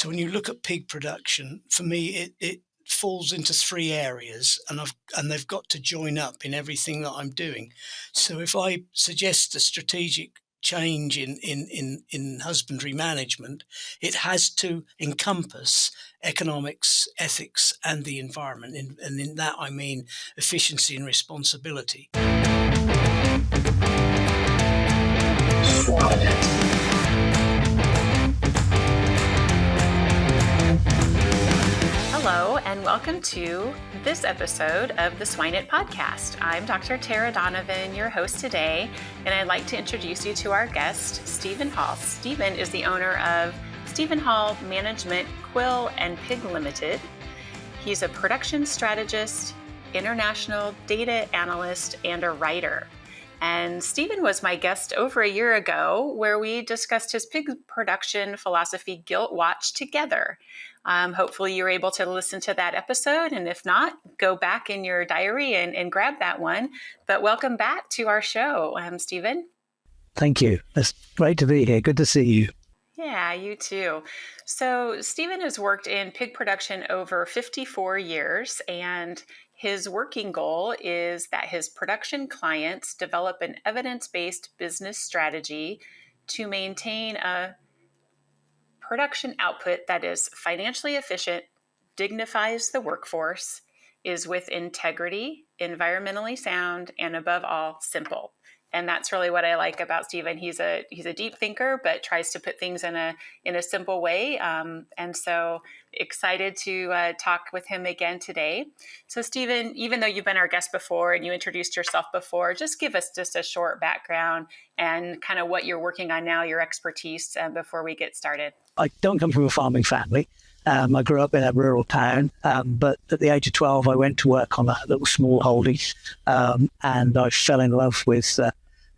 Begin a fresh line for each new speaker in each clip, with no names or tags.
So when you look at pig production, for me, it falls into three areas, and they've got to join up in everything that I'm doing. So if I suggest a strategic change in husbandry management, it has to encompass economics, ethics, and the environment. And in that, I mean efficiency and responsibility.
Hello, and welcome to this episode of the Swine podcast. I'm Dr. Tara Donovan, your host today, and I'd like to introduce you to our guest, Stephen Hall. Stephen is the owner of Stephen Hall Management Quill and Pig Limited. He's a production strategist, international data analyst, and a writer. And Stephen was my guest over a year ago, where we discussed his pig production philosophy, Gilt Watch, together. Hopefully you were able to listen to that episode, and if not, go back in your diary and grab that one. But welcome back to our show, Stephen.
Thank you. It's great to be here. Good to see you.
Yeah, you too. So Stephen has worked in pig production over 54 years, and his working goal is that his production clients develop an evidence-based business strategy to maintain a production output that is financially efficient, dignifies the workforce, is with integrity, environmentally sound, and above all, simple. And that's really what I like about Stephen. He's a deep thinker, but tries to put things in a simple way. And so excited to talk with him again today. So Stephen, even though you've been our guest before and you introduced yourself before, just give us just a short background and kind of what you're working on now, your expertise, before we get started.
I don't come from a farming family. I grew up in a rural town, but at the age of 12, I went to work on a little small holding, and I fell in love with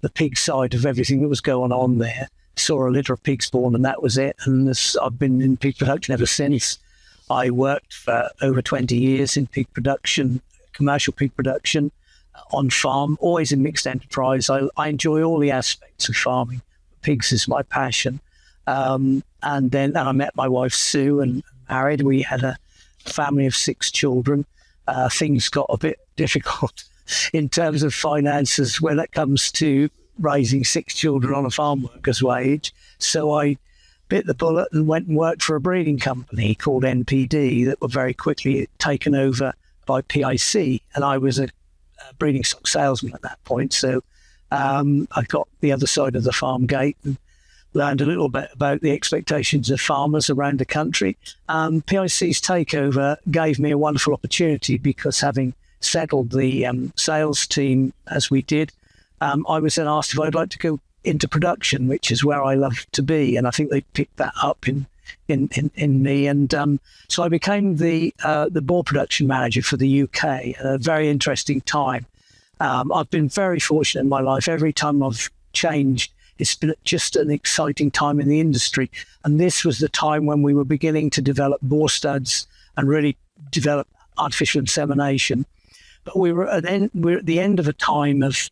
the pig side of everything that was going on there. Saw a litter of pigs born, and that was it. And I've been in pig production ever since. I worked for over 20 years in pig production, commercial pig production, on farm, always in mixed enterprise. I enjoy all the aspects of farming. Pigs is my passion. And then I met my wife, Sue, and married. We had a family of 6 children. Things got a bit difficult in terms of finances when it comes to raising 6 children on a farm worker's wage. So I bit the bullet and went and worked for a breeding company called NPD that were very quickly taken over by PIC. And I was a breeding stock salesman at that point. So I got the other side of the farm gate and learned a little bit about the expectations of farmers around the country. PIC's takeover gave me a wonderful opportunity because having settled the sales team as we did, I was then asked if I'd like to go into production, which is where I love to be. And I think they picked that up in me. And so I became the boar production manager for the UK at a very interesting time. I've been very fortunate in my life. Every time I've changed, it's been just an exciting time in the industry. And this was the time when we were beginning to develop boar studs and really develop artificial insemination. But we're at the end of a time of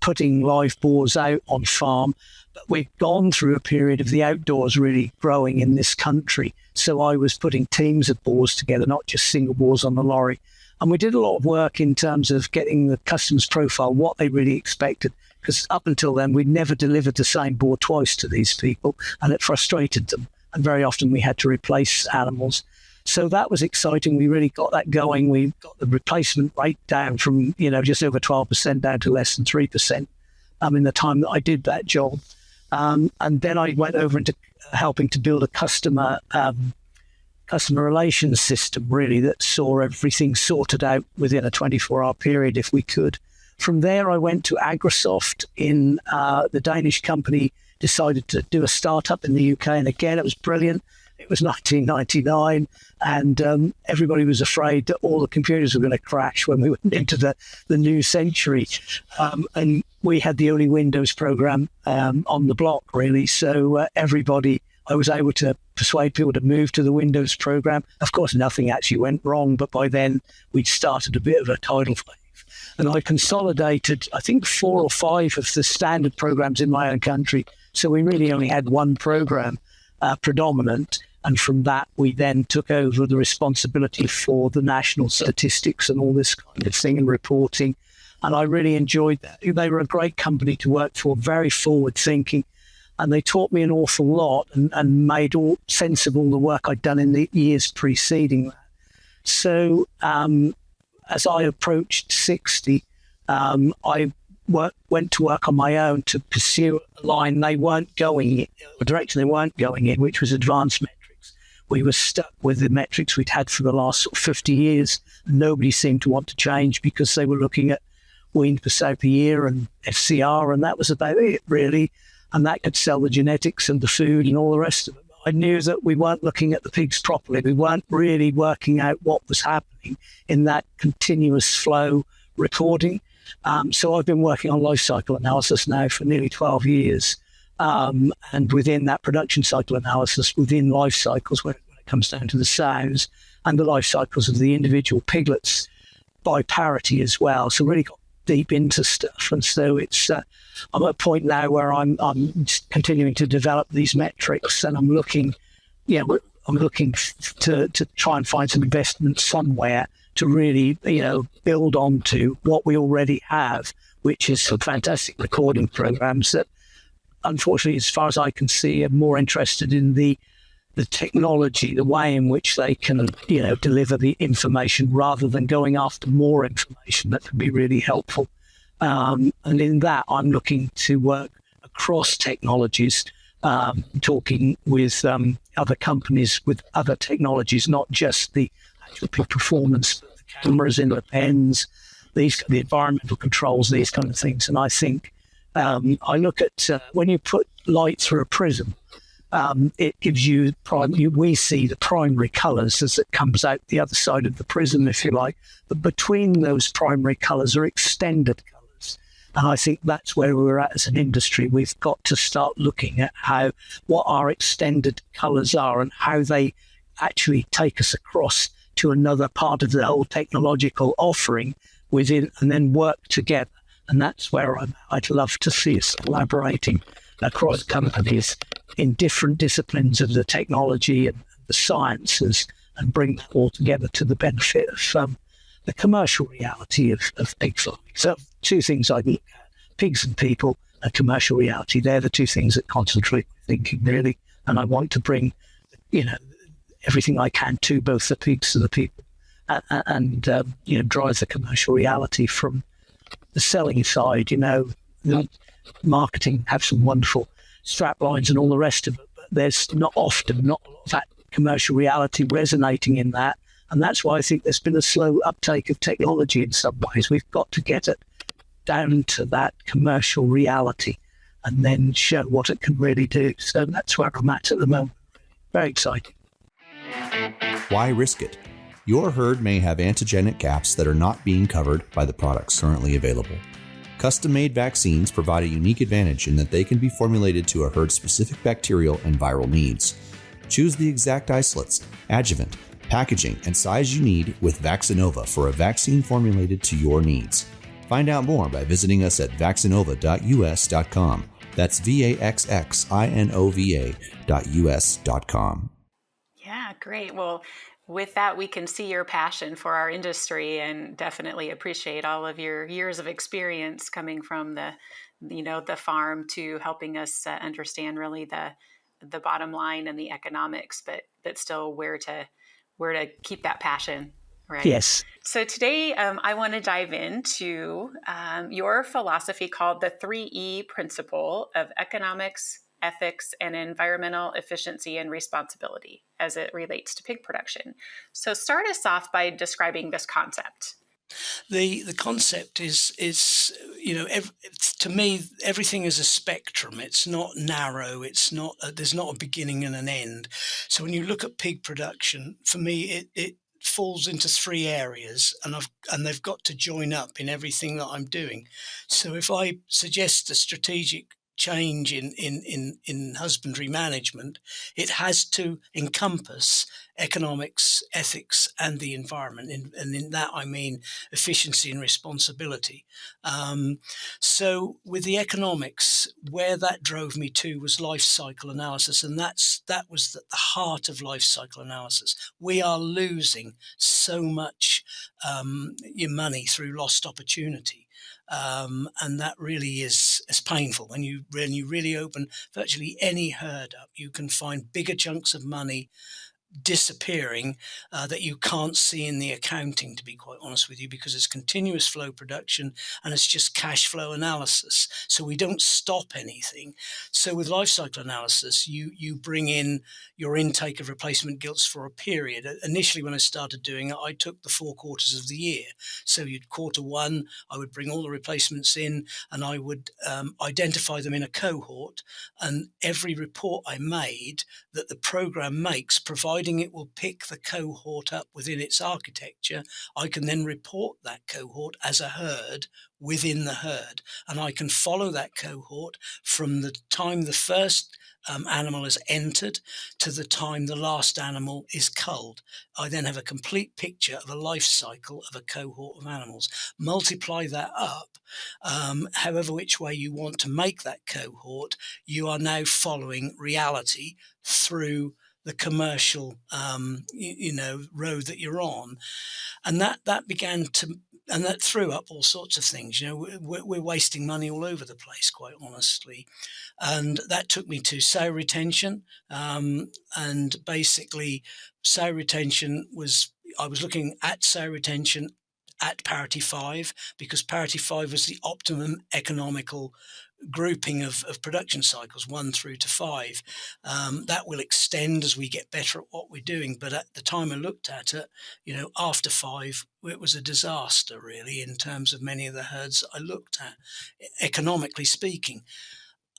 putting live boars out on farm. But we've gone through a period of the outdoors really growing in this country. So I was putting teams of boars together, not just single boars on the lorry. And we did a lot of work in terms of getting the customer's profile, what they really expected. Because up until then, we'd never delivered the same boar twice to these people, and it frustrated them. And very often we had to replace animals. So that was exciting. We really got that going. We got the replacement rate down from, just over 12% down to less than 3% in the time that I did that job. And then I went over into helping to build a customer relations system, really, that saw everything sorted out within a 24-hour period if we could. From there, I went to Agrosoft in the Danish company, decided to do a startup in the UK. And again, it was brilliant. It was 1999, and everybody was afraid that all the computers were going to crash when we went into the new century. And we had the only Windows program on the block, really. So I was able to persuade people to move to the Windows program. Of course, nothing actually went wrong, but by then we'd started a bit of a tidal wave. And I consolidated, I think, 4 or 5 of the standard programs in my own country. So we really only had one program predominant. And from that, we then took over the responsibility for the national statistics and all this kind of thing and reporting. And I really enjoyed that. They were a great company to work for, very forward thinking. And they taught me an awful lot and made all sense of all the work I'd done in the years preceding that. So as I approached 60, I went to work on my own to pursue a line they weren't going in, a direction they weren't going in, which was advanced metrics. We were stuck with the metrics we'd had for the last 50 years. Nobody seemed to want to change because they were looking at weaned per sow per year and FCR, and that was about it, really. And that could sell the genetics and the food and all the rest of it. I knew that we weren't looking at the pigs properly. We weren't really working out what was happening in that continuous flow recording. So I've been working on life cycle analysis now for nearly 12 years. And within that production cycle analysis, within life cycles, when it comes down to the sows and the life cycles of the individual piglets by parity as well. So really got deep into stuff. And so it's I'm at a point now where I'm continuing to develop these metrics, and I'm looking to try and find some investment somewhere to really, build on to what we already have, which is some fantastic recording programs that, unfortunately, as far as I can see, are more interested in the technology, the way in which they can, deliver the information rather than going after more information that can be really helpful. And in that, I'm looking to work across technologies, talking with other companies with other technologies, not just the actual peak performance, but the cameras in the pens, the environmental controls, these kind of things. And I think I look at when you put light through a prism, it gives you we see the primary colours as it comes out the other side of the prism, if you like. But between those primary colours are extended colours. And I think that's where we're at as an industry. We've got to start looking at what our extended colours are and how they actually take us across to another part of the whole technological offering within, and then work together. And that's where I'd love to see us collaborating across companies in different disciplines of the technology and the sciences, and bring that all together to the benefit of the commercial reality of pig farming. So two things I look at: pigs and people, and commercial reality. They're the two things that concentrate my thinking, really. And I want to bring, everything I can to both the pigs and the people, and drive the commercial reality from the selling side. The marketing have some wonderful strap lines and all the rest of it, but there's not a lot of that commercial reality resonating in that. And that's why I think there's been a slow uptake of technology in some ways. We've got to get it down to that commercial reality and then show what it can really do. So that's where I'm at the moment. Very exciting.
Why risk it? Your herd may have antigenic gaps that are not being covered by the products currently available. Custom-made vaccines provide a unique advantage in that they can be formulated to a herd's specific bacterial and viral needs. Choose the exact isolates, adjuvant, packaging, and size you need with Vaccinova for a vaccine formulated to your needs. Find out more by visiting us at vaccinova.us.com. That's VAXXINOVA.us.com.
Yeah, great. Well, with that, we can see your passion for our industry and definitely appreciate all of your years of experience coming from the farm to helping us understand really the bottom line and the economics, but still where to keep that passion, right?
Yes.
So today I want to dive into your philosophy called the 3E principle of economics, ethics, and environmental efficiency and responsibility as it relates to pig production. So start us off by describing this concept.
The concept is to me, everything is a spectrum. It's not narrow. It's not there's not a beginning and an end. So when you look at pig production, for me, it falls into three areas, and they've got to join up in everything that I'm doing. So if I suggest a strategic change in husbandry management, it has to encompass economics, ethics, and the environment. And in that, I mean efficiency and responsibility. So with the economics, where that drove me to was life cycle analysis, and that was the heart of life cycle analysis. We are losing so much your money through lost opportunity. And that really is painful. When you really open virtually any herd up, you can find bigger chunks of money disappearing that you can't see in the accounting, to be quite honest with you, because it's continuous flow production and it's just cash flow analysis. So we don't stop anything. So with life cycle analysis, you bring in your intake of replacement gilts for a period. Initially, when I started doing it, I took the 4 quarters of the year. So you'd quarter one, I would bring all the replacements in, and I would identify them in a cohort, and every report I made that the program makes, providing it will pick the cohort up within its architecture, I can then report that cohort as a herd within the herd. And I can follow that cohort from the time the first animal is entered to the time the last animal is culled. I then have a complete picture of a life cycle of a cohort of animals. Multiply that up, however which way you want to make that cohort, you are now following reality through the commercial road that you're on. And that began to, and that threw up all sorts of things. We're wasting money all over the place, quite honestly. And that took me to sow retention. And basically, sow retention I was looking at sow retention at parity 5, because parity 5 was the optimum economical grouping of production cycles, 1 through to 5. That will extend as we get better at what we're doing. But at the time I looked at it, after 5, it was a disaster, really, in terms of many of the herds I looked at, economically speaking.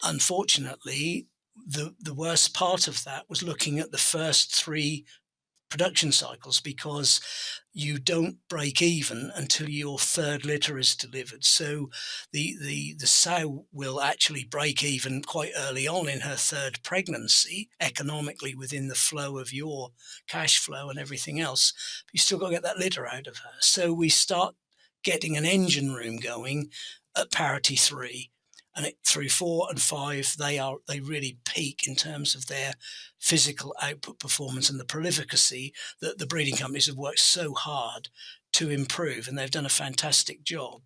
Unfortunately, the worst part of that was looking at the first 3 production cycles, because you don't break even until your 3rd litter is delivered. So the sow will actually break even quite early on in her 3rd pregnancy, economically, within the flow of your cash flow and everything else. But you still got to get that litter out of her. So we start getting an engine room going at parity 3. And through 4 and 5, they really peak in terms of their physical output performance and the prolificacy that the breeding companies have worked so hard to improve, and they've done a fantastic job.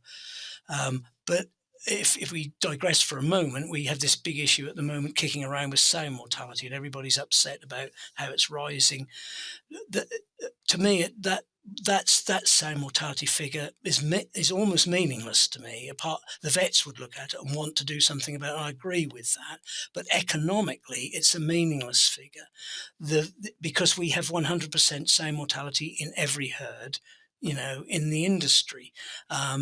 But if we digress for a moment, we have this big issue at the moment kicking around with sow mortality, and everybody's upset about how it's rising. To me, that sow mortality figure is almost meaningless to me. Apart, the vets would look at it and want to do something about it. I agree with that, but economically, it's a meaningless figure. Because we have 100% sow mortality in every herd, in the industry,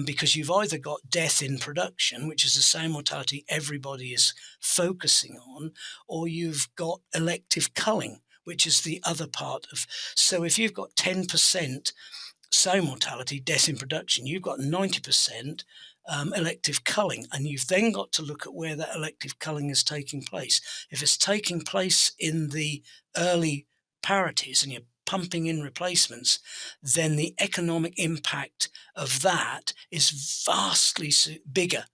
because you've either got death in production, which is the same mortality everybody is focusing on, or you've got elective culling, which is the other part of. So if you've got 10% sow mortality, death in production, you've got 90% elective culling, and you've then got to look at where that elective culling is taking place. If it's taking place in the early parities and you're pumping in replacements, then the economic impact of that is vastly bigger,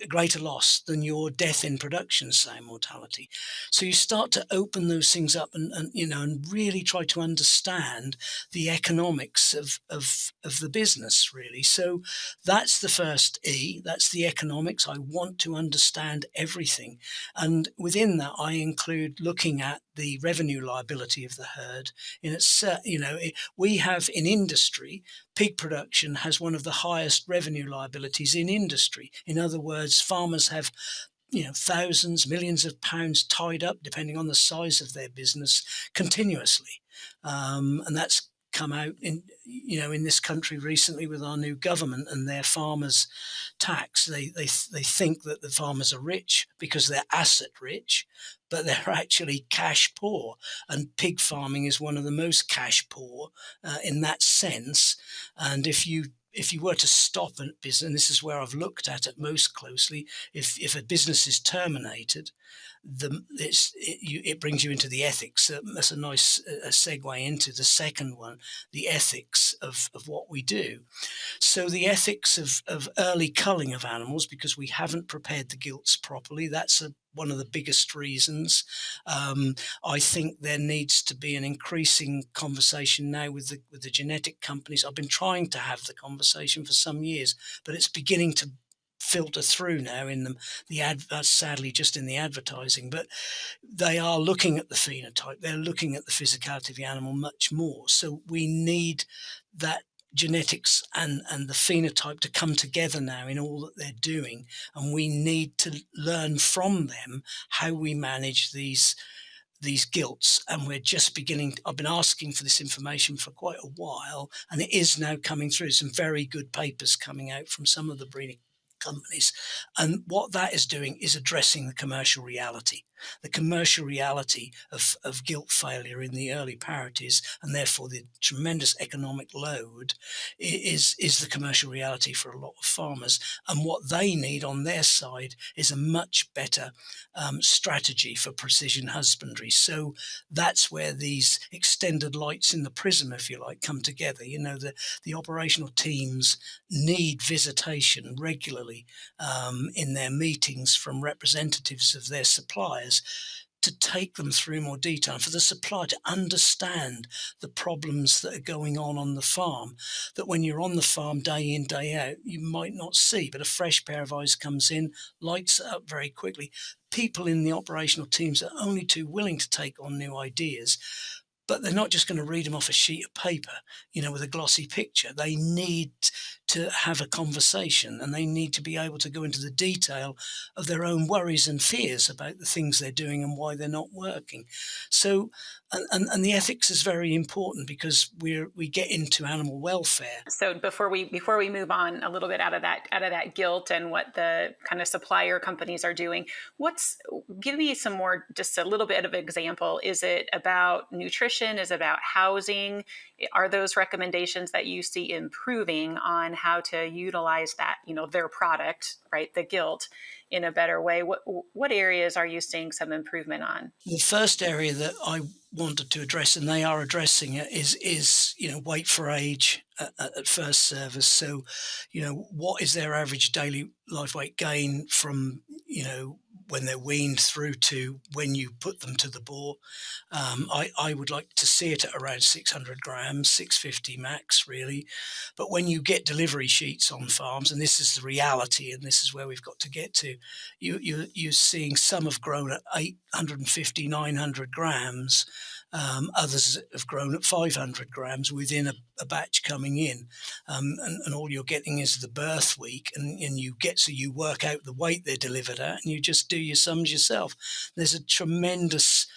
greater loss than your death in production sow mortality. So you start to open those things up and really try to understand the economics of the business, really. So that's the first E, that's the economics. I want to understand everything. And within that, I include looking at the revenue liability of the herd. We have in industry, pig production has one of the highest revenue liabilities in industry. In other words, farmers have thousands, millions of pounds tied up, depending on the size of their business, continuously, and that's come out in this country recently with our new government and their farmers tax. They think that the farmers are rich because they're asset rich, but they're actually cash poor, and pig farming is one of the most cash poor in that sense. And if you if you were to stop a business, and this is where I've looked at it most closely, if a business is terminated, it brings you into the ethics. That's a nice segue into the second one, the ethics of what we do. So the ethics of early culling of animals, because we haven't prepared the gilts properly, that's one of the biggest reasons. I think there needs to be an increasing conversation now with the genetic companies. I've been trying to have the conversation for some years, but it's beginning to filter through now in sadly just in the advertising. But they are looking at the phenotype, they're looking at the physicality of the animal much more. So we need that genetics and the phenotype to come together now in all that they're doing, and we need to learn from them how we manage these gilts. And we're just beginning. I've been asking for this information for quite a while, and it is now coming through. Some very good papers coming out from some of the breeding companies, and what that is doing is addressing the commercial reality of gilt failure in the early parities, and therefore the tremendous economic load is the commercial reality for a lot of farmers. And what they need on their side is a much better strategy for precision husbandry. So that's where these extended lights in the prism, if you like, come together. The operational teams need visitation regularly in their meetings from representatives of their suppliers to take them through more detail, and for the supplier to understand the problems that are going on the farm, that when you're on the farm day in, day out, you might not see, but a fresh pair of eyes comes in, lights it up very quickly. People in the operational teams are only too willing to take on new ideas, but they're not just going to read them off a sheet of paper, with a glossy picture. They need to have a conversation, and they need to be able to go into the detail of their own worries and fears about the things they're doing and why they're not working. So, and the ethics is very important, because we get into animal welfare.
So before we move on a little bit out of that guilt and what the kind of supplier companies are doing, give me some more, just a little bit of an example. Is it about nutrition? Is it about housing? Are those recommendations that you see improving on how to utilize that, their product, right, the gilt, in a better way? What areas are you seeing some improvement on?
The first area that I wanted to address, and they are addressing it, is weight for age at first service. So, what is their average daily life weight gain from when they're weaned through to when you put them to the boar? I would like to see it at around 600 grams, 650 max, really. But when you get delivery sheets on farms, and this is the reality, and this is where we've got to get to, you're seeing some have grown at 850, 900 grams. Others have grown at 500 grams within a batch coming in, and all you're getting is the birth week, and you work out the weight they're delivered at, and you just do your sums yourself. There's a tremendous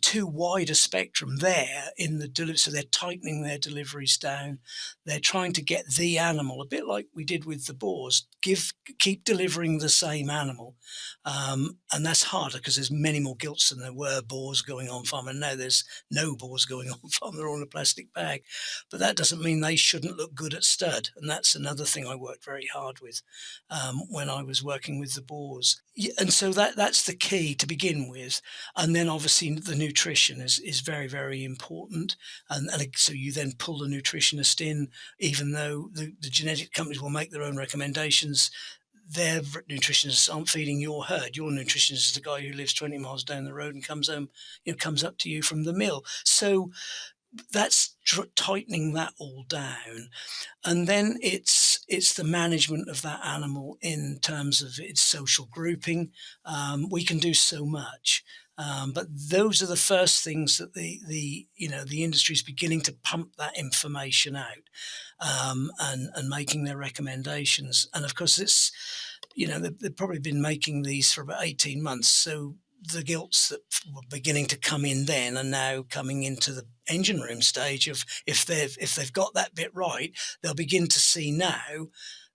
too wide a spectrum there in the delivery, so they're tightening their deliveries down. They're trying to get the animal, a bit like we did with the boars, keep delivering the same animal, and that's harder because there's many more gilts than there were boars going on farm, and now there's no boars going on farm. They're all in a plastic bag, but that doesn't mean they shouldn't look good at stud, and that's another thing I worked very hard with when I was working with the boars. And so that's the key to begin with, and then obviously the nutrition is very, very important, and so you then pull the nutritionist in, even though the genetic companies will make their own recommendations. Their nutritionists aren't feeding your herd. Your nutritionist is the guy who lives 20 miles down the road and comes home, comes up to you from the mill. So that's tightening that all down, and then it's the management of that animal in terms of its social grouping. We can do so much, but those are the first things that the industry is beginning to pump that information out, and making their recommendations. And of course, it's they've probably been making these for about 18 months, so the gilts that were beginning to come in then are now coming into the engine room stage of, if they've got that bit right, they'll begin to see now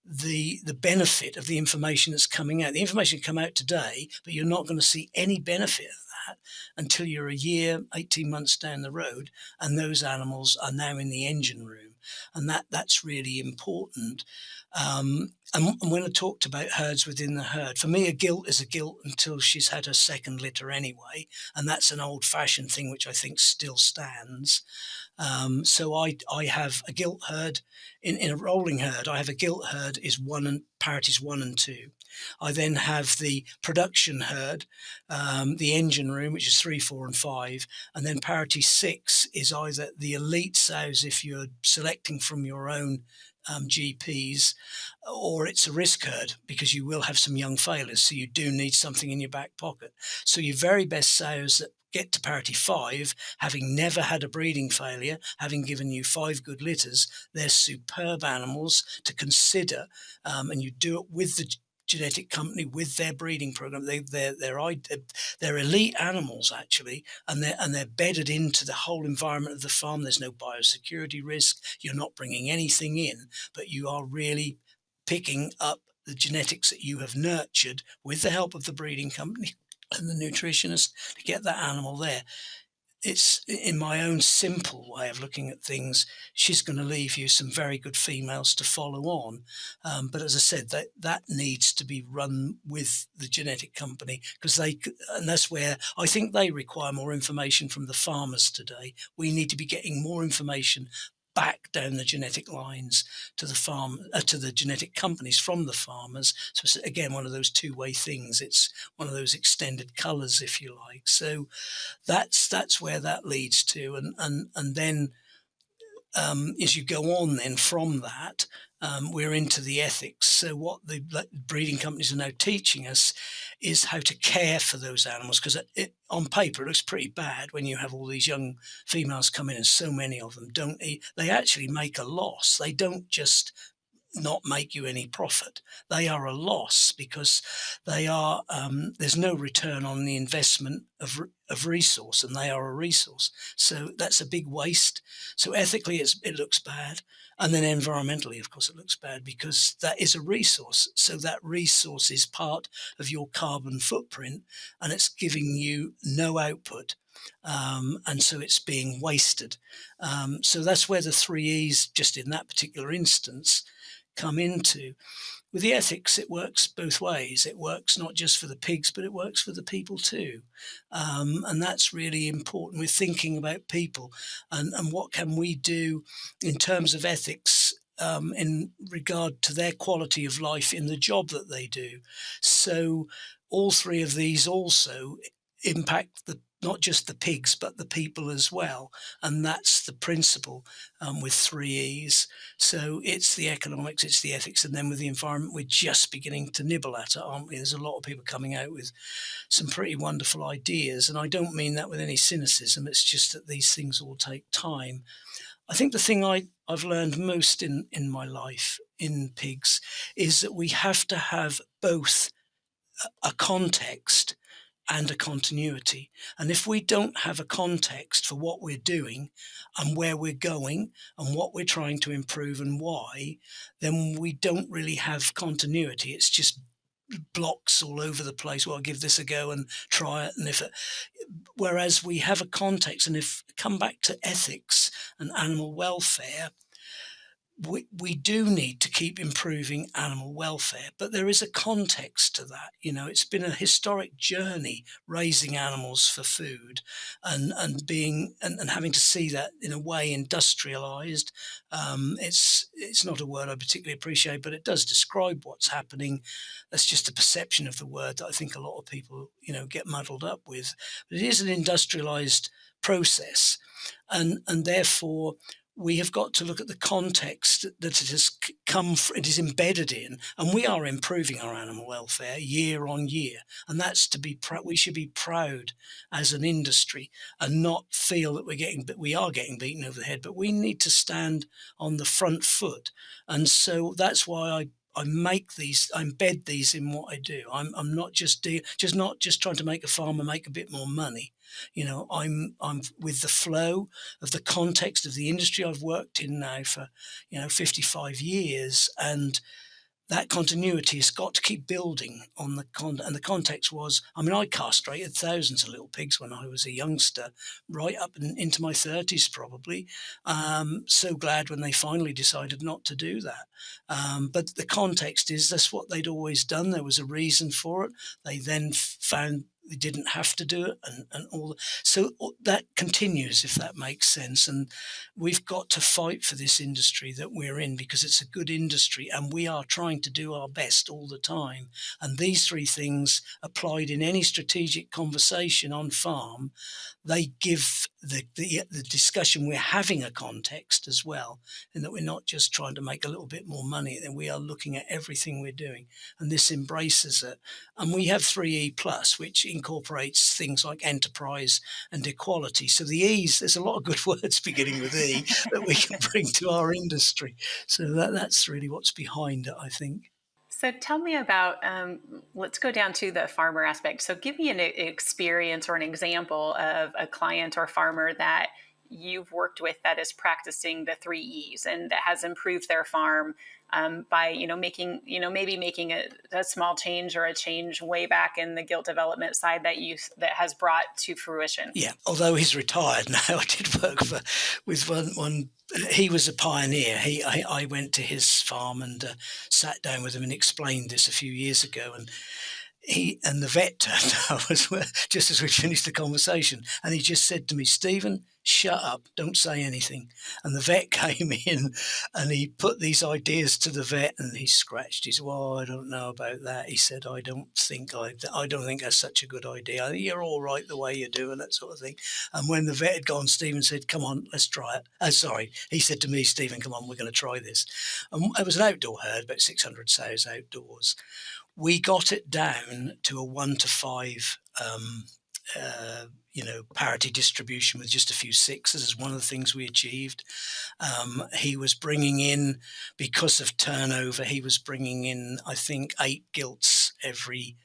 the benefit of the information that's coming out. The information can come out today, but you're not going to see any benefit of that until you're a year, 18 months down the road, and those animals are now in the engine room. and that's really important. And when I talked about herds within the herd, for me, a gilt is a gilt until she's had her second litter anyway, and that's an old-fashioned thing which I think still stands. So I have a gilt herd in a rolling herd. I have a gilt herd is parities 1 and 2. I then have the production herd, the engine room, which is 3, 4, and 5, and then parity 6 is either the elite sows if you're selecting from your own GPs, or it's a risk herd because you will have some young failures, so you do need something in your back pocket. So your very best sows that get to parity 5, having never had a breeding failure, having given you 5 good litters, they're superb animals to consider, and you do it with the genetic company with their breeding program. They're elite animals actually, and they're bedded into the whole environment of the farm. There's no biosecurity risk. You're not bringing anything in, but you are really picking up the genetics that you have nurtured with the help of the breeding company and the nutritionist to get that animal there. It's in my own simple way of looking at things. She's going to leave you some very good females to follow on, but as I said, that needs to be run with the genetic company and that's where I think they require more information from the farmers today. We need to be getting more information back down the genetic lines to the genetic companies from the farmers. So it's again one of those two-way things. It's one of those extended colours, if you like. So that's where that leads to, and then as you go on then from that, we're into the ethics. So what the breeding companies are now teaching us is how to care for those animals, because on paper it looks pretty bad when you have all these young females come in and so many of them don't eat. They actually make a loss. They don't just not make you any profit. They are a loss because they are there's no return on the investment of resource, and they are a resource. So that's a big waste. So ethically it looks bad, and then environmentally of course it looks bad because that is a resource. So that resource is part of your carbon footprint, and it's giving you no output. And so it's being wasted. So that's where the 3Es, just in that particular instance, come into. With the ethics, it works both ways. It works not just for the pigs, but it works for the people too. And that's really important. We're thinking about people and what can we do in terms of ethics in regard to their quality of life in the job that they do. So all 3 of these also impact not just the pigs, but the people as well. And that's the principle with 3Es. So it's the economics, it's the ethics, and then with the environment, we're just beginning to nibble at it, aren't we? There's a lot of people coming out with some pretty wonderful ideas. And I don't mean that with any cynicism. It's just that these things all take time. I think the thing I've learned most in my life in pigs is that we have to have both a context and a continuity. And if we don't have a context for what we're doing and where we're going and what we're trying to improve and why, then we don't really have continuity. It's just blocks all over the place. Well, I'll give this a go and try it. Whereas we have a context, and if come back to ethics and animal welfare, we do need to keep improving animal welfare, but there is a context to that. It's been a historic journey raising animals for food and having to see that in a way industrialized. It's not a word I particularly appreciate, but it does describe what's happening. That's just a perception of the word that I think a lot of people get muddled up with. But it is an industrialized process, and therefore we have got to look at the context that it has it is embedded in, and we are improving our animal welfare year on year, and that's to be we should be proud as an industry and not feel that we are getting beaten over the head, but we need to stand on the front foot. And so that's why I embed these in what I do. I'm not just trying to make a farmer make a bit more money. I'm with the flow of the context of the industry I've worked in now for 55 years, and that continuity has got to keep building on and the context was, I mean, I castrated thousands of little pigs when I was a youngster, right up into my 30s probably. So glad when they finally decided not to do that. But the context is that's what they'd always done. There was a reason for it. They then found they didn't have to do it, and all. So that continues, if that makes sense. And we've got to fight for this industry that we're in because it's a good industry, and we are trying to do our best all the time. And these three things applied in any strategic conversation on farm, they give the discussion we're having a context as well, in that we're not just trying to make a little bit more money, and we are looking at everything we're doing, and this embraces it. And we have 3E plus, which incorporates things like enterprise and equality. So the E's, there's a lot of good words beginning with E that we can bring to our industry. So that's really what's behind it, I think.
So tell me about, let's go down to the farmer aspect. So give me an experience or an example of a client or farmer that you've worked with that is practicing the 3 E's and that has improved their farm by, making, maybe making a small change or a change way back in the gilt development side that has brought to fruition.
Yeah, although he's retired now, I did work with one. He was a pioneer. I went to his farm and sat down with him and explained this a few years ago, and the vet turned up just as we finished the conversation, and he just said to me, "Stephen, shut up, don't say anything." And the vet came in and he put these ideas to the vet, and he scratched his, "Well, I don't know about that." He said, I don't think that's such a good idea. I think you're all right the way you're doing that sort of thing." And when the vet had gone, Stephen said, "Come on, let's try it." He said to me, "Stephen, come on, we're going to try this." And it was an outdoor herd, about 600 sows outdoors. We got it down to a 1-to-5 parity distribution with just a few sixes is one of the things we achieved. He was bringing in, because of turnover, he was bringing in, I think, 8 gilts every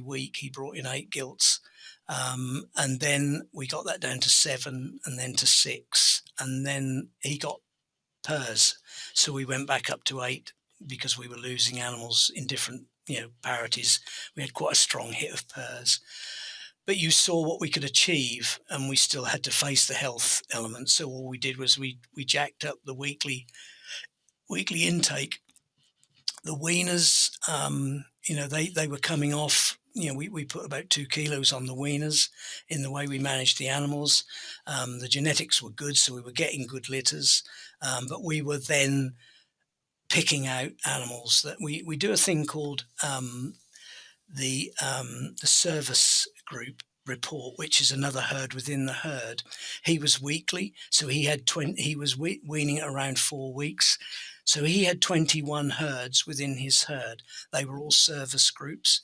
week. He brought in 8 gilts. And then we got that down to 7 and then to 6. And then he got pairs. So we went back up to 8 because we were losing animals in different, parities. We had quite a strong hit of pairs. But you saw what we could achieve, and we still had to face the health element. So all we did was we jacked up the weekly intake. The weaners, they were coming off. We put about 2 kilos on the weaners in the way we managed the animals. The genetics were good, so we were getting good litters. But we were then picking out animals that we do a thing called the service group report, which is another herd within the herd. He was weekly, so he was weaning at around 4 weeks. So he had 21 herds within his herd. They were all service groups.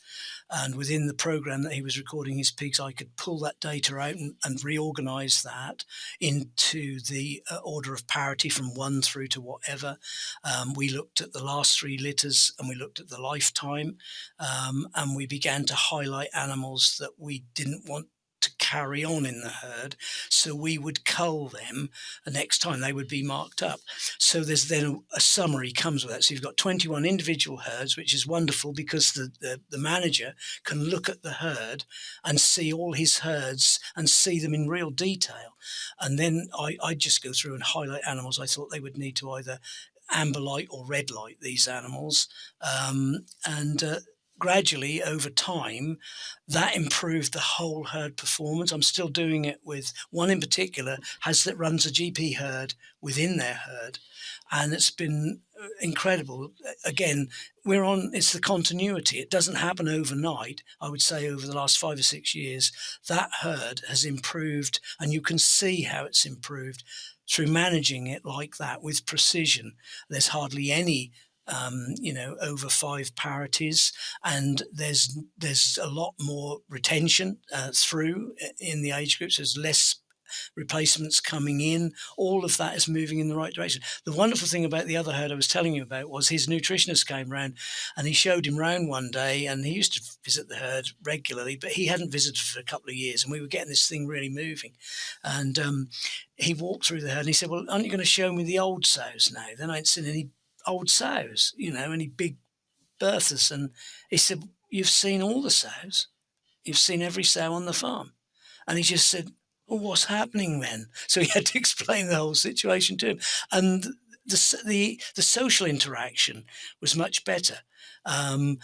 And within the program that he was recording his pigs, I could pull that data out and reorganize that into the order of parity from 1 through to whatever. We looked at the last 3 litters and we looked at the lifetime. And we began to highlight animals that we didn't want to carry on in the herd, so we would cull them. The next time they would be marked up. So there's then a summary comes with that. So you've got 21 individual herds, which is wonderful because the manager can look at the herd and see all his herds and see them in real detail. And then I just go through and highlight animals I thought they would need to either amber light or red light these animals, and gradually over time that improved the whole herd performance. I'm still doing it with one in particular that runs a GP herd within their herd, and it's been incredible. Again, it's the continuity. It doesn't happen overnight. I would say over the last 5 or 6 years that herd has improved, and you can see how it's improved through managing it like that with precision. There's hardly any over 5 parities, and there's a lot more retention through in the age groups. There's less replacements coming in. All of that is moving in the right direction. The wonderful thing about the other herd I was telling you about was his nutritionist came round and he showed him round one day, and he used to visit the herd regularly, but he hadn't visited for a couple of years, and we were getting this thing really moving. And he walked through the herd and he said, "Well, aren't you going to show me the old sows now? Then I ain't seen any old sows, any big birthers. And he said, "You've seen all the sows. You've seen every sow on the farm." And he just said, "Well, what's happening then?" So he had to explain the whole situation to him. And the social interaction was much better. And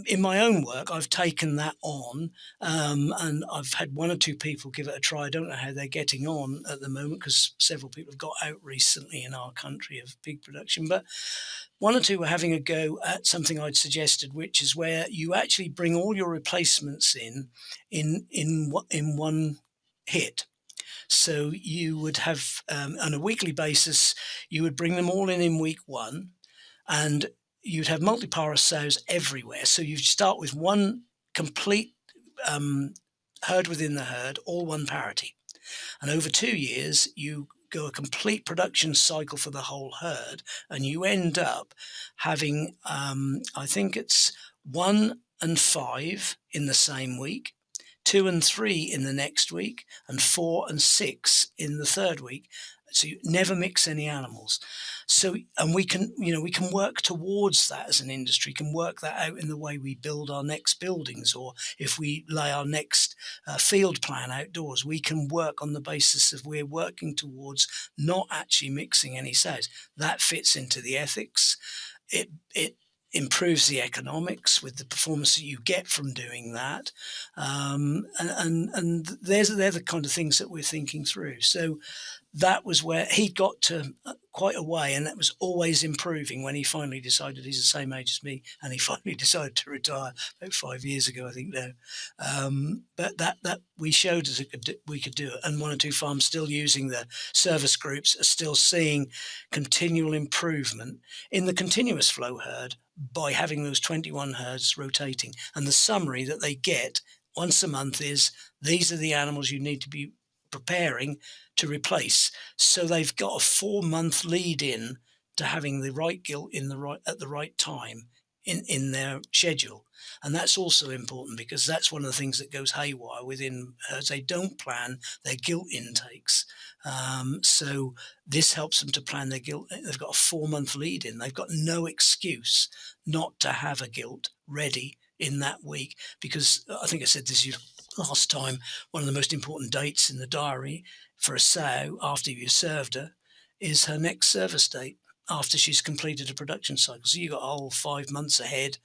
in my own work, I've taken that on, and I've had one or two people give it a try. I don't know how they're getting on at the moment because several people have got out recently in our country of pig production. But one or two were having a go at something I'd suggested, which is where you actually bring all your replacements in one hit. So you would have, on a weekly basis, you would bring them all in week one, and you'd have multiparous sows everywhere. So you start with one complete herd within the herd, all one parity. And over 2 years, you go a complete production cycle for the whole herd, and you end up having, I think it's 1 and 5 in the same week, 2 and 3 in the next week, and 4 and 6 in the third week. So you never mix any animals. So, and we can work towards that as an industry, can work that out in the way we build our next buildings, or if we lay our next field plan outdoors, we can work on the basis of we're working towards not actually mixing any sows. That fits into the ethics. It improves the economics with the performance that you get from doing that, and they're the kind of things that we're thinking through. So that was where he got to quite a way, and that was always improving when he finally decided, he's the same age as me, and he finally decided to retire about 5 years ago, I think now. But that we showed us we could do it, and one or two farms still using the service groups are still seeing continual improvement in the continuous flow herd by having those 21 herds rotating. And the summary that they get once a month is, these are the animals you need to be preparing to replace. So they've got a 4-month lead in to having the right gilt at the right time in their schedule. And that's also important, because that's one of the things that goes haywire within herds. They don't plan their gilt intakes. So this helps them to plan their gilt. They've got a 4-month lead in. They've got no excuse not to have a gilt ready in that week, because I think I said this last time, one of the most important dates in the diary for a sow after you've served her is her next service date, after she's completed a production cycle. So you've got a whole 5 months ahead.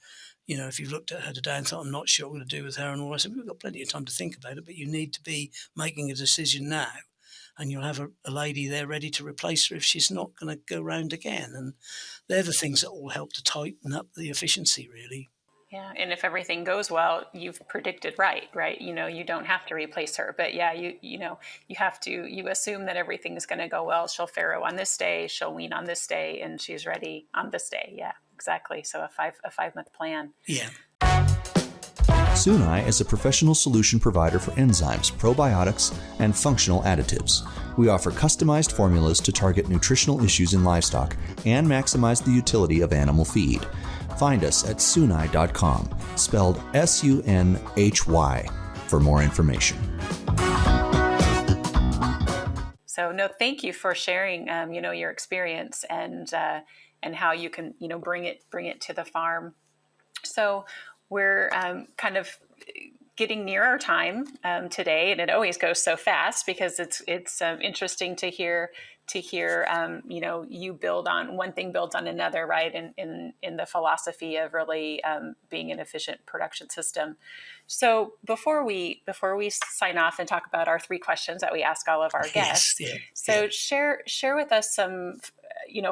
If you've looked at her today and thought, I'm not sure what I'm going to do with her and all that, we've got plenty of time to think about it, but you need to be making a decision now, and you'll have a lady there ready to replace her if she's not going to go round again. And they're the things that all help to tighten up the efficiency, really.
Yeah, and if everything goes well, you've predicted right? You don't have to replace her, but yeah, you have to. You assume that everything is going to go well. She'll farrow on this day, she'll wean on this day, and she's ready on this day. Yeah, exactly. So a 5-month plan.
Yeah.
Swine is a professional solution provider for enzymes, probiotics, and functional additives. We offer customized formulas to target nutritional issues in livestock and maximize the utility of animal feed. Find us at sunhy.com, spelled SUNHY, for more information.
So no, thank you for sharing, your experience and how you can, bring it to the farm. So we're kind of getting near our time today, and it always goes so fast because it's interesting to hear you build on one thing, builds on another, right? In the philosophy of really being an efficient production system. So before we sign off and talk about our 3 questions that we ask all of our guests,
Yes, yeah,
so share with us some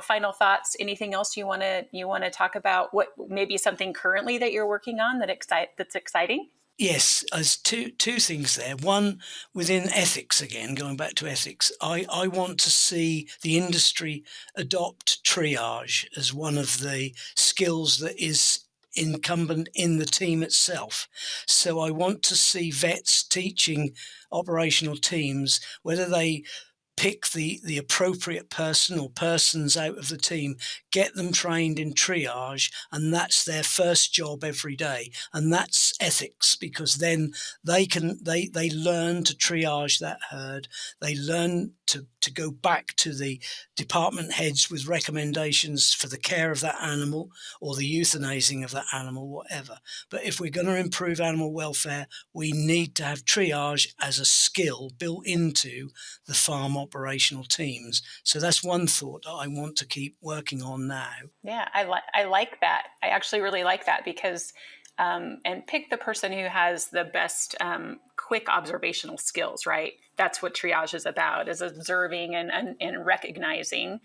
final thoughts. Anything else you want to talk about? What maybe something currently that you're working on that's exciting?
Yes, there's two things there. One, within ethics, again, going back to ethics, I want to see the industry adopt triage as one of the skills that is incumbent in the team itself. So I want to see vets teaching operational teams, whether they pick the appropriate person or persons out of the team, get them trained in triage, and that's their first job every day. And that's ethics, because then they learn to triage that herd. They learn to go back to the department heads with recommendations for the care of that animal or the euthanizing of that animal, whatever. But if we're going to improve animal welfare, we need to have triage as a skill built into the farm operational teams. So that's one thought that I want to keep working on now.
Yeah, I like that. I actually really like that, because and pick the person who has the best quick observational skills, right? That's what triage is about, is observing and recognizing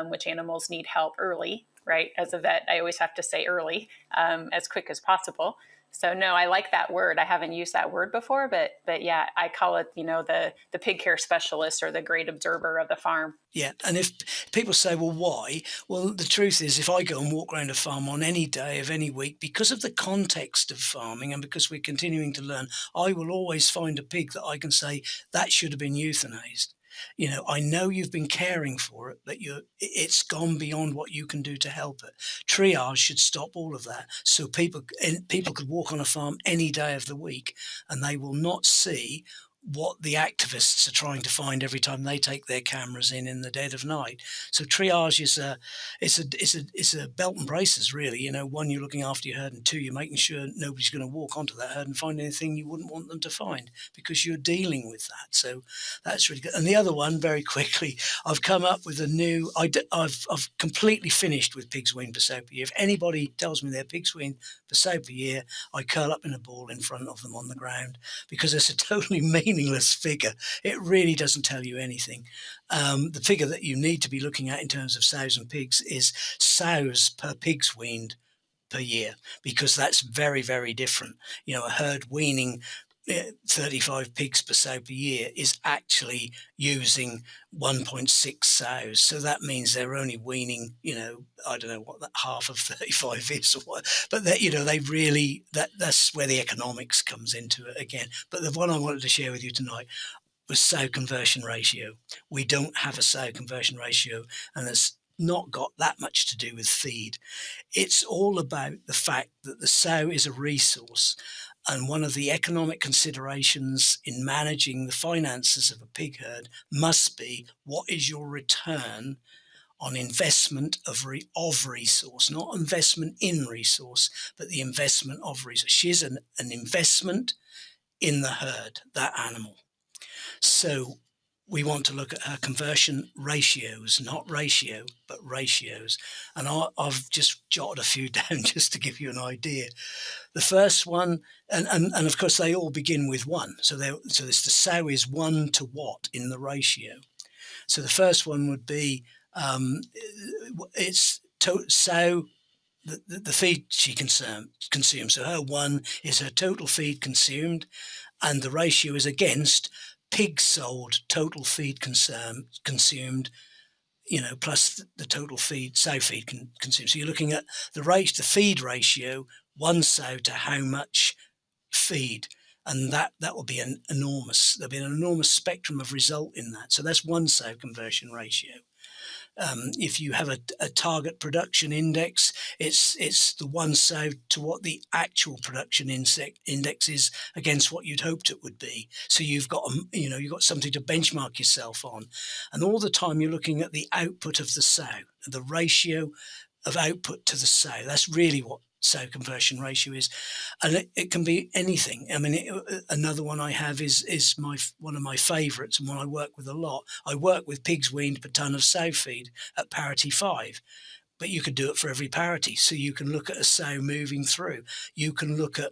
which animals need help early, right? As a vet, I always have to say early, as quick as possible. So no, I like that word. I haven't used that word before, but yeah, I call it, the pig care specialist, or the great observer of the farm.
Yeah, and if people say, well, why? Well, the truth is, if I go and walk around a farm on any day of any week, because of the context of farming and because we're continuing to learn, I will always find a pig that I can say, that should have been euthanized. I know you've been caring for it, but it's gone beyond what you can do to help it. Triage should stop all of that. So people could walk on a farm any day of the week, and they will not see what the activists are trying to find every time they take their cameras in the dead of night. So triage is a belt and braces, really. One, you're looking after your herd, and two, you're making sure nobody's going to walk onto that herd and find anything you wouldn't want them to find, because you're dealing with that. So that's really good. And the other one, very quickly, I've come up with a new. I've completely finished with pigs weaned per sow per year. If anybody tells me they're pigs weaned per sow per year, I curl up in a ball in front of them on the ground, because it's a totally meaningless figure. It really doesn't tell you anything. The figure that you need to be looking at in terms of sows and pigs is sows per pigs weaned per year, because that's very, very different. A herd weaning 35 pigs per sow per year is actually using 1.6 sows. So that means they're only weaning, I don't know what that half of 35 is or what, but they really, that's where the economics comes into it again. But the one I wanted to share with you tonight was sow conversion ratio. We don't have a sow conversion ratio, and it's not got that much to do with feed. It's all about the fact that the sow is a resource. And one of the economic considerations in managing the finances of a pig herd must be, what is your return on investment of resource, not investment in resource, but the investment of resource. She's an investment in the herd, that animal. So we want to look at her conversion ratios, not ratio, but ratios. And I've just jotted a few down just to give you an idea. The first one, and of course they all begin with 1. So this, the sow is 1 to what in the ratio? So the first one would be it's sow the feed she consumes. So her 1 is her total feed consumed, and the ratio is against pig sold total feed consumed, plus the total feed, sow feed consumed. So you're looking at the feed ratio, 1 sow to how much feed, and that will be there'll be an enormous spectrum of result in that. So that's 1 sow conversion ratio. If you have a target production index, it's the 1 sow to what the actual production index is against what you'd hoped it would be. So you've got something to benchmark yourself on, and all the time you're looking at the output of the sow, the ratio of output to the sow. That's really what sow conversion ratio is, and it can be anything. I mean, another one I have is one of my favourites, and one I work with a lot. I work with pigs weaned per tonne of sow feed at parity 5, but you could do it for every parity. So you can look at a sow moving through. You can look at,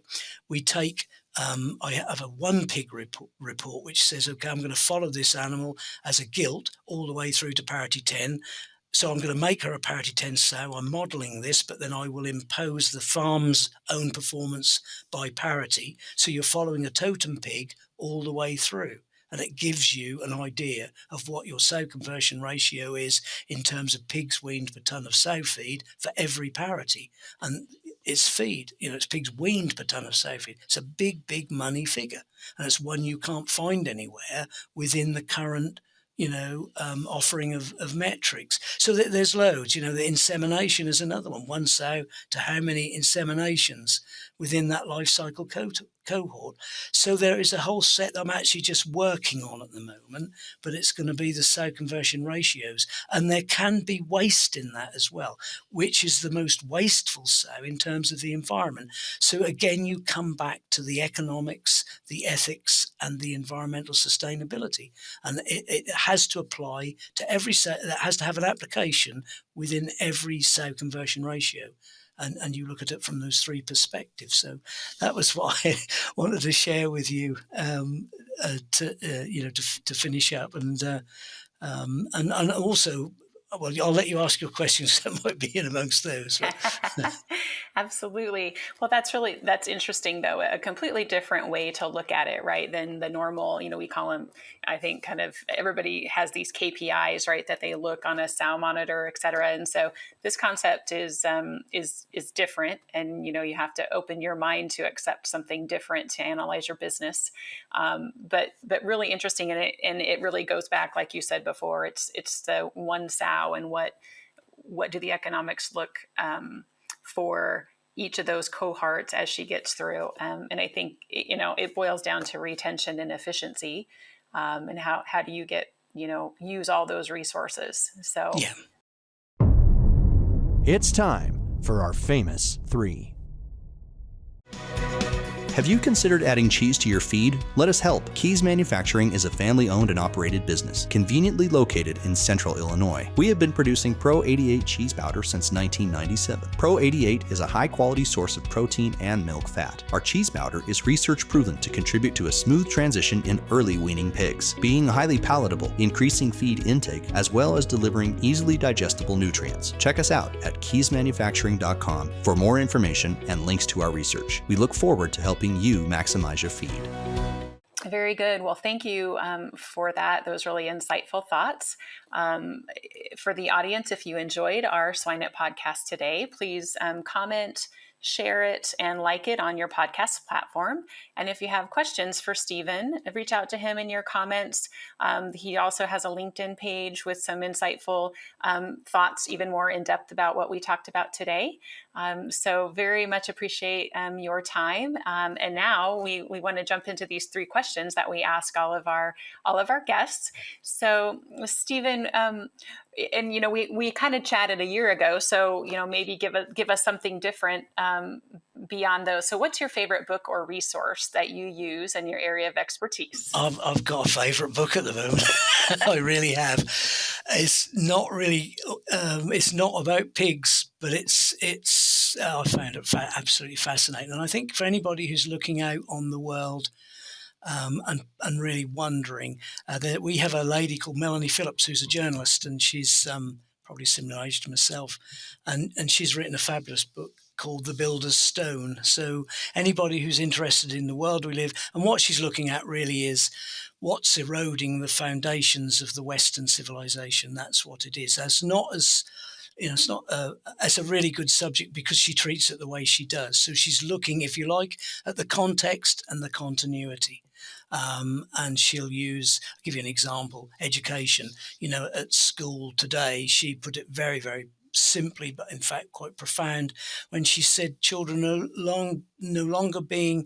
I have a 1 pig report which says, okay, I'm going to follow this animal as a gilt all the way through to parity 10. So I'm going to make her a parity 10 sow. I'm modelling this, but then I will impose the farm's own performance by parity. So you're following a totem pig all the way through. And it gives you an idea of what your sow conversion ratio is in terms of pigs weaned per tonne of sow feed for every parity. And it's feed, it's pigs weaned per tonne of sow feed. It's a big, big money figure. And it's one you can't find anywhere within the current offering of metrics. So there's loads. The insemination is another one sow to how many inseminations within that life cycle cohort. So there is a whole set that I'm actually just working on at the moment, but it's going to be the sow conversion ratios. And there can be waste in that as well, which is the most wasteful sow in terms of the environment. So again, you come back to the economics, the ethics, and the environmental sustainability. And it has to apply to every sow. That has to have an application within every sow conversion ratio. And you look at it from those three perspectives. So that was what I wanted to share with you to finish up, and also, well, I'll let you ask your questions that might be in amongst those.
Absolutely. Well, that's interesting, though. A completely different way to look at it, right, than the normal, we call them, I think, kind of, everybody has these KPIs, right, that they look on a sow monitor, et cetera. And so this concept is different, and, you have to open your mind to accept something different to analyze your business. But really interesting. And it really goes back, like you said before, it's the one sow, and what do the economics look for each of those cohorts as she gets through. And I think, it boils down to retention and efficiency, and how do you get, use all those resources. So
yeah.
It's time for our famous three.
Have you considered adding cheese to your feed? Let us help. Keys Manufacturing is a family-owned and operated business, conveniently located in central Illinois. We have been producing Pro 88 cheese powder since 1997. Pro 88 is a high-quality source of protein and milk fat. Our cheese powder is research-proven to contribute to a smooth transition in early weaning pigs, being highly palatable, increasing feed intake, as well as delivering easily digestible nutrients. Check us out at keysmanufacturing.com for more information and links to our research. We look forward to helping you maximize your feed.
Very good. Well, thank you for that. Those really insightful thoughts. For the audience, if you enjoyed our SwineNet podcast today, please comment, share it, and like it on your podcast platform. And if you have questions for Stephen, reach out to him in your comments. He also has a LinkedIn page with some insightful thoughts, even more in depth about what we talked about today. So very much appreciate your time. And now we want to jump into these three questions that we ask all of our guests. So Stephen, and we kind of chatted a year ago, so maybe give us something different beyond those. So what's your favorite book or resource that you use in your area of expertise?
I've got a favorite book at the moment. I really have. It's not really it's not about pigs, but I found it absolutely fascinating. And I think for anybody who's looking out on the world and really wondering, that we have a lady called Melanie Phillips, who's a journalist, and she's probably similar age to myself, and she's written a fabulous book called The Builder's Stone. So anybody who's interested in the world we live, and what she's looking at really is what's eroding the foundations of the Western civilization. That's what it is. It's a really good subject because she treats it the way she does. So she's looking, if you like, at the context and the continuity. And she'll use, I'll give you an example, education. At school today, she put it very, very simply, but in fact quite profound, when she said children are no longer being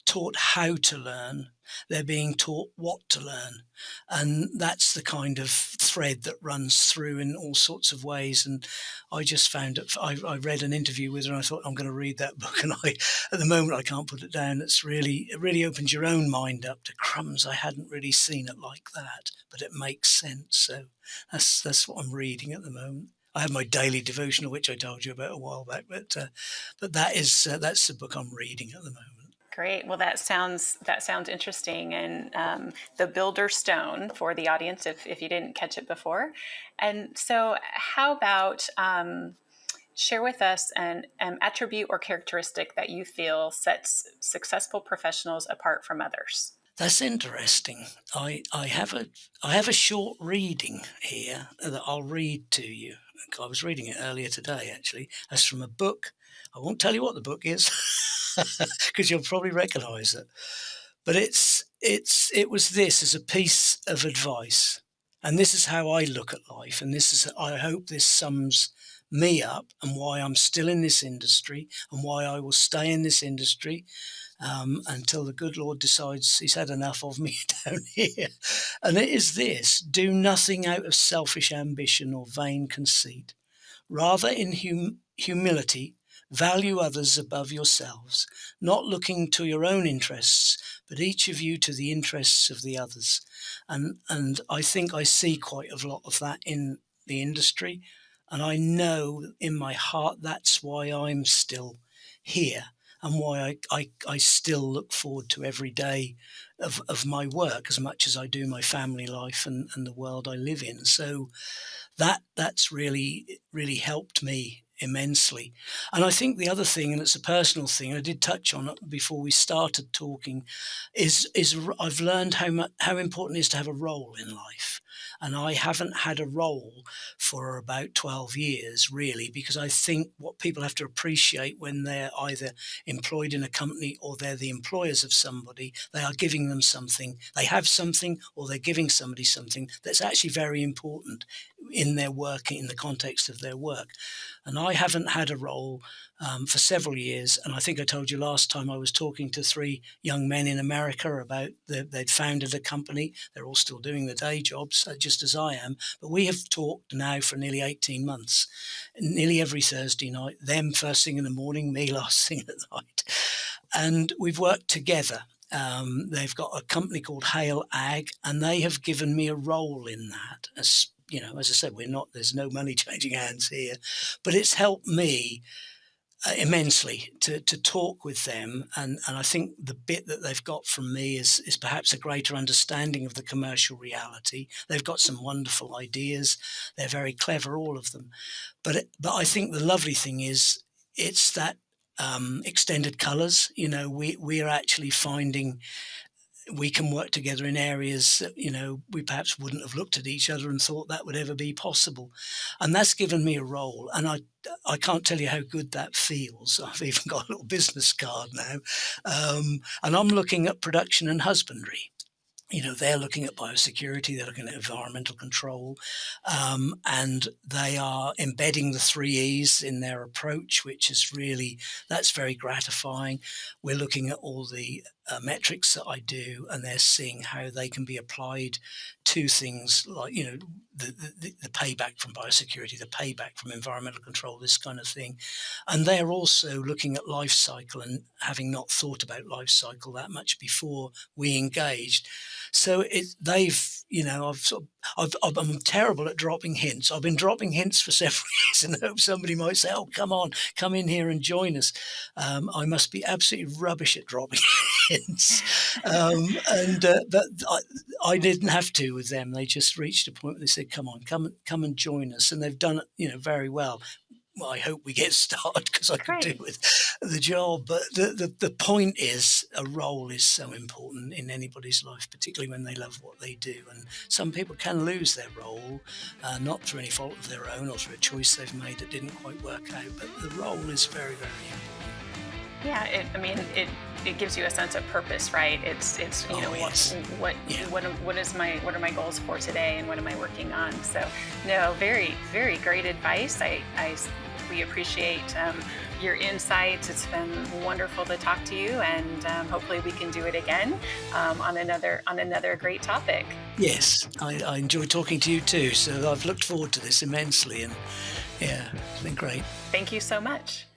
taught how to learn, they're being taught what to learn. And that's the kind of thread that runs through in all sorts of ways. And I just found it, I read an interview with her and I thought, I'm going to read that book. And at the moment, I can't put it down. It really opens your own mind up to crumbs. I hadn't really seen it like that, but it makes sense. So that's what I'm reading at the moment. I have my daily devotional, which I told you about a while back, but that's the book I'm reading at the moment.
Great. Well, that sounds interesting. And The Builder's Stone for the audience, if you didn't catch it before. And so how about share with us an attribute or characteristic that you feel sets successful professionals apart from others?
That's interesting. I have a short reading here that I'll read to you. I was reading it earlier today, actually. That's from a book. I won't tell you what the book is because you'll probably recognize it. But it was this as a piece of advice. And this is how I look at life. And I hope this sums me up and why I'm still in this industry and why I will stay in this industry until the good Lord decides he's had enough of me down here. And it is this: do nothing out of selfish ambition or vain conceit. Rather, in humility, value others above yourselves, not looking to your own interests, but each of you to the interests of the others. And I think I see quite a lot of that in the industry. And I know in my heart that's why I'm still here and why I still look forward to every day of my work as much as I do my family life and the world I live in. So that's really helped me immensely. And I think the other thing, and it's a personal thing, I did touch on it before we started talking, is I've learned how important it is to have a role in life. And I haven't had a role for about 12 years, really, because I think what people have to appreciate when they're either employed in a company or they're the employers of somebody, they are giving them something. They have something or they're giving somebody something that's actually very important in their work, in the context of their work. And I haven't had a role for several years. And I think I told you last time I was talking to 3 young men in America about they'd founded a company. They're all still doing their day jobs, just as I am. But we have talked now for nearly 18 months, nearly every Thursday night, them first thing in the morning, me last thing at night. And we've worked together. They've got a company called Hale Ag, and they have given me a role in that. As you know, as I said, there's no money changing hands here, but it's helped me immensely to talk with them. And I think the bit that they've got from me is perhaps a greater understanding of the commercial reality. They've got some wonderful ideas. They're very clever, all of them. But I think the lovely thing is it's that extended colours. You know, we're actually finding we can work together in areas that, you know, we perhaps wouldn't have looked at each other and thought that would ever be possible. And that's given me a role. And I can't tell you how good that feels. I've even got a little business card now. And I'm looking at production and husbandry. You know, they're looking at biosecurity, they're looking at environmental control, and they are embedding the 3 E's in their approach, which is that's very gratifying. We're looking at all the metrics that I do, and they're seeing how they can be applied to things like, you know, the payback from biosecurity, the payback from environmental control, this kind of thing. And they're also looking at life cycle, and having not thought about life cycle that much before we engaged. So I'm terrible at dropping hints. I've been dropping hints for several years in the hope somebody might say, "Oh, come on, come in here and join us." I must be absolutely rubbish at dropping hints, but I didn't have to with them. They just reached a point where they said, "Come on, come and join us," and they've done it, you know, very well. Well, I hope we get started because I could do with the job. But the point is, a role is so important in anybody's life, particularly when they love what they do. And some people can lose their role, not through any fault of their own or through a choice they've made that didn't quite work out. But the role is very, very important.
Yeah, it gives you a sense of purpose, right? It's you know,
yes.
what are my goals for today, and what am I working on? So no, very, very great advice. We appreciate your insights. It's been wonderful to talk to you, and hopefully we can do it again on another great topic.
Yes, I enjoy talking to you too. So I've looked forward to this immensely, and yeah, it's been great.
Thank you so much.